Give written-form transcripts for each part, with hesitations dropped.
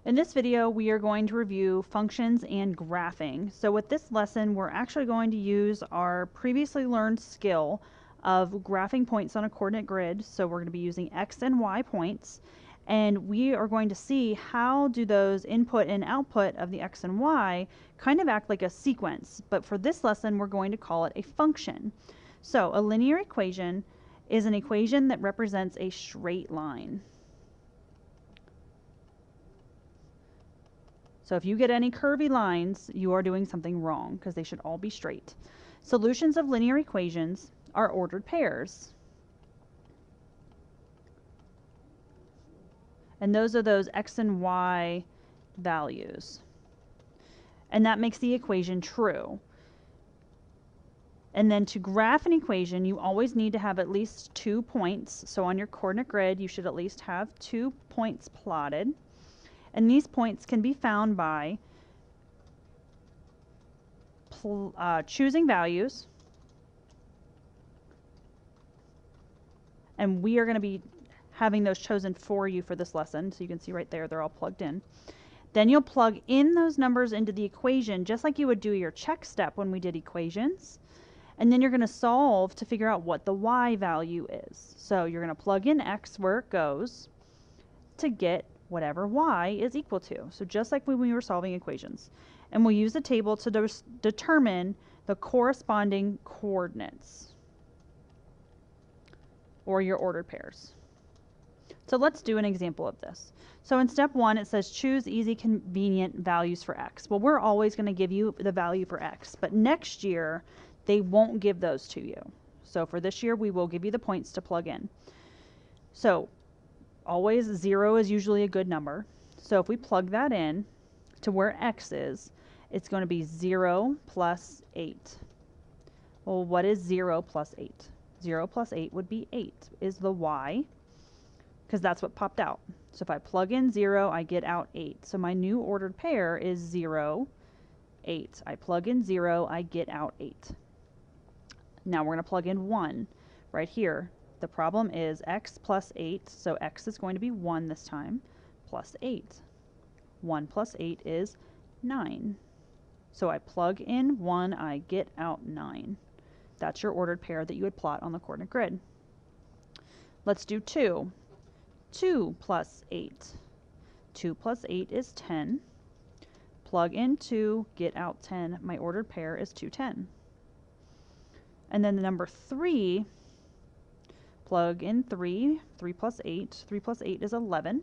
In this video, we are going to review functions and graphing. So with this lesson, we're actually going to use our previously learned skill of graphing points on a coordinate grid. So we're going to be using X and Y points, and we are going to see how do those input and output of the X and Y kind of act like a sequence. But for this lesson, we're going to call it a function. So a linear equation is an equation that represents a straight line. So if you get any curvy lines, you are doing something wrong because they should all be straight. Solutions of linear equations are ordered pairs. And those are those X and Y values. And that makes the equation true. And then to graph an equation, you always need to have at least 2 points. So on your coordinate grid, you should at least have 2 points plotted. And these points can be found by choosing values. And we are going to be having those chosen for you for this lesson. So you can see right there, they're all plugged in. Then you'll plug in those numbers into the equation, just like you would do your check step when we did equations. And then you're going to solve to figure out what the Y value is. So you're going to plug in X where it goes to get whatever Y is equal to. So just like when we were solving equations. And we'll use a table to determine the corresponding coordinates, or your ordered pairs. So let's do an example of this. So in step 1, it says choose easy, convenient values for X. Well, we're always going to give you the value for X, but next year they won't give those to you. So for this year, we will give you the points to plug in. So always 0 is usually a good number. So if we plug that in to where X is, it's going to be 0 plus 8. Well, what is 0 plus 8? 0 plus 8 would be 8 is the Y, because that's what popped out. So if I plug in 0, I get out 8. So my new ordered pair is 0, 8. I plug in 0, I get out 8. Now we're going to plug in 1 right here. The problem is X plus 8, so X is going to be 1 this time, plus 8. 1 plus 8 is 9. So I plug in 1, I get out 9. That's your ordered pair that you would plot on the coordinate grid. Let's do 2. 2 plus 8. 2 plus 8 is 10. Plug in 2, get out 10. My ordered pair is 210. And then the number 3, plug in 3. 3 plus 8. 3 plus 8 is 11.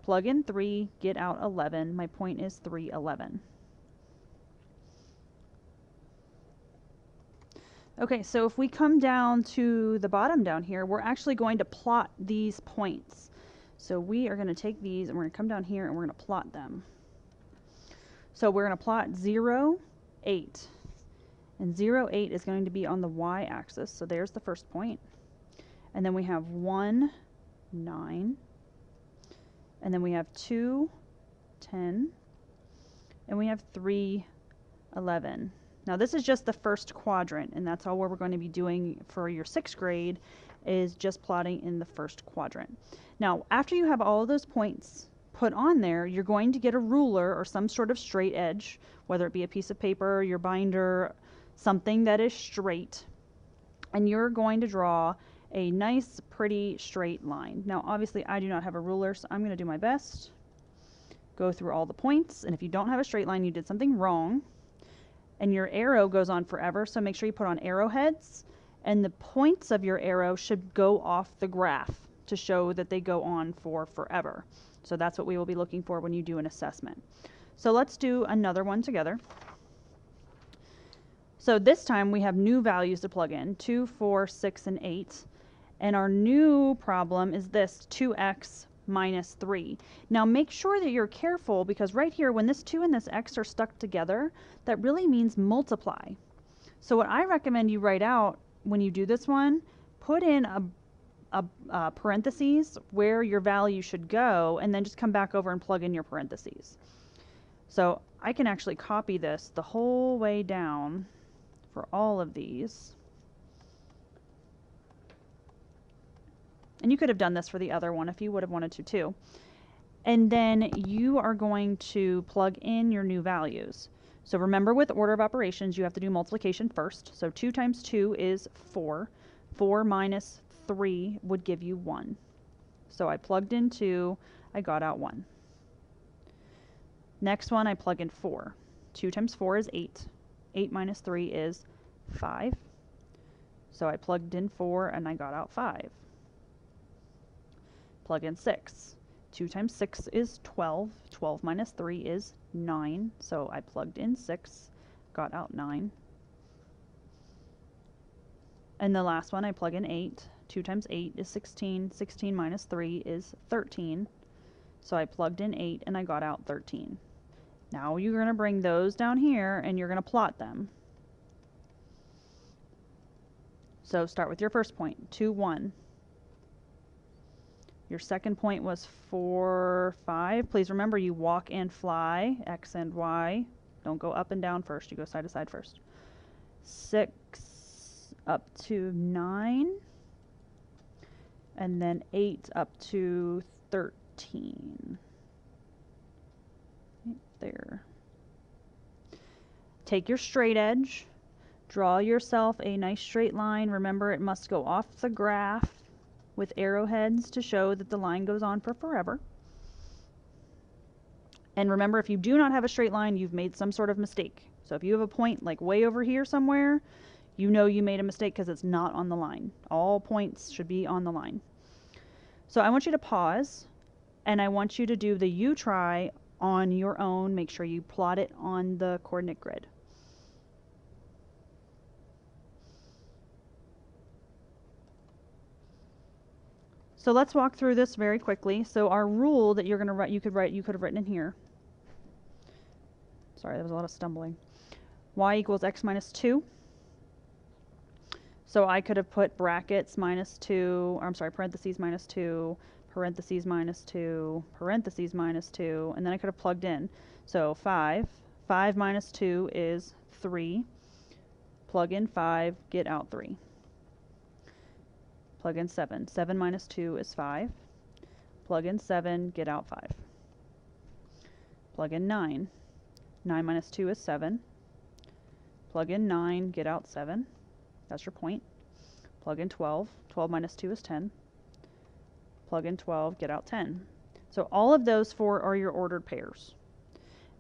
Plug in 3, get out 11. My point is 311. Okay, so if we come down to the bottom down here, we're actually going to plot these points. So we are going to take these and we're going to come down here and we're going to plot them. So we're going to plot 0, 8. And 0, 8 is going to be on the y-axis. So there's the first point. And then we have 1, 9. And then we have 2, 10. And we have 3, 11. Now this is just the first quadrant, and that's all we're going to be doing for your 6th grade is just plotting in the first quadrant. Now after you have all of those points put on there, you're going to get a ruler or some sort of straight edge, whether it be a piece of paper, your binder, something that is straight, and you're going to draw a nice pretty straight line. Now obviously I do not have a ruler, so I'm going to do my best, go through all the points, and if you don't have a straight line, you did something wrong. And your arrow goes on forever, so make sure you put on arrowheads, and the points of your arrow should go off the graph to show that they go on for forever. So that's what we will be looking for when you do an assessment. So let's do another one together. So this time we have new values to plug in, 2, 4, 6, and 8. And our new problem is this, 2x minus 3. Now make sure that you're careful, because right here when this 2 and this x are stuck together, that really means multiply. So what I recommend you write out when you do this one, put in a parentheses where your value should go, and then just come back over and plug in your parentheses. So I can actually copy this the whole way down for all of these. And you could have done this for the other one if you would have wanted to too. And then you are going to plug in your new values. So remember, with order of operations, you have to do multiplication first. So 2 times 2 is 4. 4 minus 3 would give you 1. So I plugged in 2, I got out 1. Next one, I plug in 4. 2 times 4 is 8. 8 minus 3 is 5. So I plugged in 4 and I got out 5. Plug in 6. 2 times 6 is 12. 12 minus 3 is 9. So I plugged in 6, got out 9. And the last one, I plug in 8. 2 times 8 is 16. 16 minus 3 is 13. So I plugged in 8 and I got out 13. Now you're going to bring those down here and you're going to plot them. So start with your first point, 2, 1. Your second point was 4, 5. Please remember, you walk and fly, X and Y. Don't go up and down first. You go side to side first. 6 up to 9. And then 8 up to 13. Right there. Take your straight edge. Draw yourself a nice straight line. Remember, it must go off the graph with arrowheads to show that the line goes on for forever. And remember, if you do not have a straight line, you've made some sort of mistake. So if you have a point like way over here somewhere, you know you made a mistake because it's not on the line. All points should be on the line. So I want you to pause, and I want you to do the U try on your own. Make sure you plot it on the coordinate grid. So let's walk through this very quickly. So our rule that you're going to write, you could have written in here. Sorry, there was a lot of stumbling. Y equals x minus 2. So I could have put brackets minus 2, or I'm sorry, parentheses minus 2, parentheses minus 2, parentheses minus 2, and then I could have plugged in. So 5. 5 minus 2 is 3. Plug in 5, get out 3. Plug in 7. 7 minus 2 is 5. Plug in 7, get out 5. Plug in 9. 9 minus 2 is 7. Plug in 9, get out 7. That's your point. Plug in 12. 12 minus 2 is 10. Plug in 12, get out 10. So all of those 4 are your ordered pairs.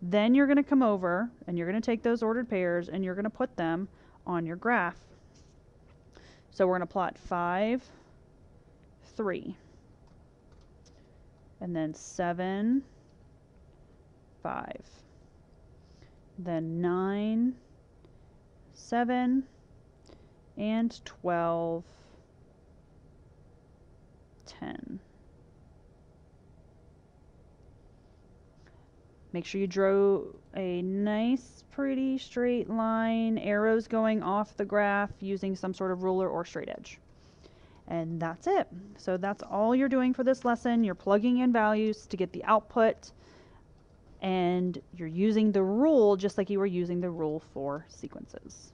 Then you're going to come over and you're going to take those ordered pairs and you're going to put them on your graph. So we're going to plot 5, 3. And then 7, 5. Then 9, 7. And 12, 10. Make sure you draw a nice, pretty straight line, arrows going off the graph using some sort of ruler or straight edge. And that's it. So that's all you're doing for this lesson. You're plugging in values to get the output, and you're using the rule just like you were using the rule for sequences.